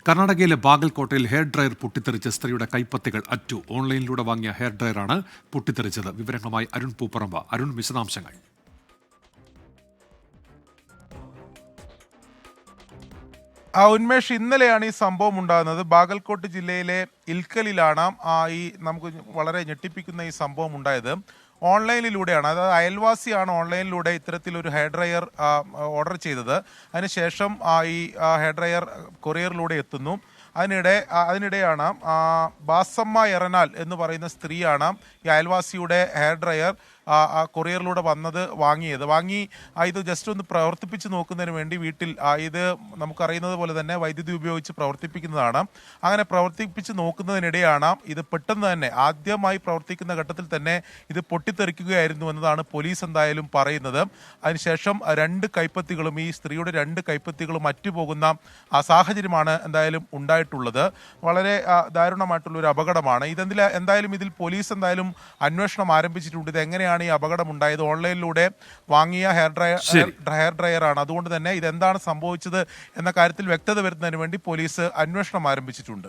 കർണാടകയിലെ ബാഗൽകോട്ടയിൽ hair dryer പൊട്ടിത്തെറിച്ച് സ്ത്രീയുടെ കൈപ്പത്തികൾ അറ്റു. ഓൺലൈനിലൂടെ വാങ്ങിയ ഹെയർ ഡ്രയറാണ് പൊട്ടിത്തെറിച്ചത്. വിവരങ്ങളുമായി അരുൺ പൂപ്പറമ്പ്. അരുൺ, വിശദാംശങ്ങൾ. ഉന്മേഷ്, ഇന്നലെയാണ് ഈ സംഭവം ഉണ്ടാകുന്നത്. ബാഗൽകോട്ട് ജില്ലയിലെ ഇൽക്കലിലാണ് നമുക്ക് വളരെ ഞെട്ടിപ്പിക്കുന്ന ഈ സംഭവം ഉണ്ടായത്. ഓൺലൈനിലൂടെയാണ്, അതായത് അയൽവാസിയാണ് ഓൺലൈനിലൂടെ ഇത്തരത്തിലൊരു ഹെയർ ഡ്രയർ ഓർഡർ ചെയ്തത്. അതിനുശേഷം ഈ ഹെയർ ഡ്രയർ കൊറിയറിലൂടെ എത്തുന്നു. അതിനിടെയാണ് ബാസമ്മ എറനാൽ എന്ന് പറയുന്ന സ്ത്രീയാണ് ഈ അയൽവാസിയുടെ ഹെയർ ഡ്രയർ കൊറിയറിലൂടെ വാങ്ങി ഇത് ജസ്റ്റ് ഒന്ന് പ്രവർത്തിപ്പിച്ച് നോക്കുന്നതിന് വേണ്ടി വീട്ടിൽ ഇത് നമുക്കറിയുന്നത് പോലെ തന്നെ വൈദ്യുതി ഉപയോഗിച്ച് പ്രവർത്തിപ്പിക്കുന്നതാണ്. അങ്ങനെ പ്രവർത്തിപ്പിച്ച് നോക്കുന്നതിനിടെയാണ് ഇത് പെട്ടെന്ന് തന്നെ ആദ്യമായി പ്രവർത്തിക്കുന്ന ഘട്ടത്തിൽ തന്നെ ഇത് പൊട്ടിത്തെറിക്കുകയായിരുന്നു എന്നതാണ് പോലീസ് എന്തായാലും പറയുന്നത്. അതിനുശേഷം ഈ സ്ത്രീയുടെ രണ്ട് കൈപ്പത്തികളും മറ്റുപോകുന്ന സാഹചര്യമാണ് എന്തായാലും ഉണ്ടായിട്ടുള്ളത്. വളരെ ദാരുണമായിട്ടുള്ള ഒരു അപകടമാണ്. ഇതിൽ പോലീസ് എന്തായാലും അന്വേഷണം ആരംഭിച്ചിട്ടുണ്ട്. ഇത് എങ്ങനെയാണ് ഈ അപകടം ഉണ്ടായത്? ഓൺലൈനിലൂടെ വാങ്ങിയ ഹെയർ ഡ്രയറാണ്. അതുകൊണ്ട് തന്നെ ഇതെന്താണ് സംഭവിച്ചത് എന്ന കാര്യത്തിൽ വ്യക്തത വരുത്തുന്നതിന് വേണ്ടി പോലീസ് അന്വേഷണം ആരംഭിച്ചിട്ടുണ്ട്.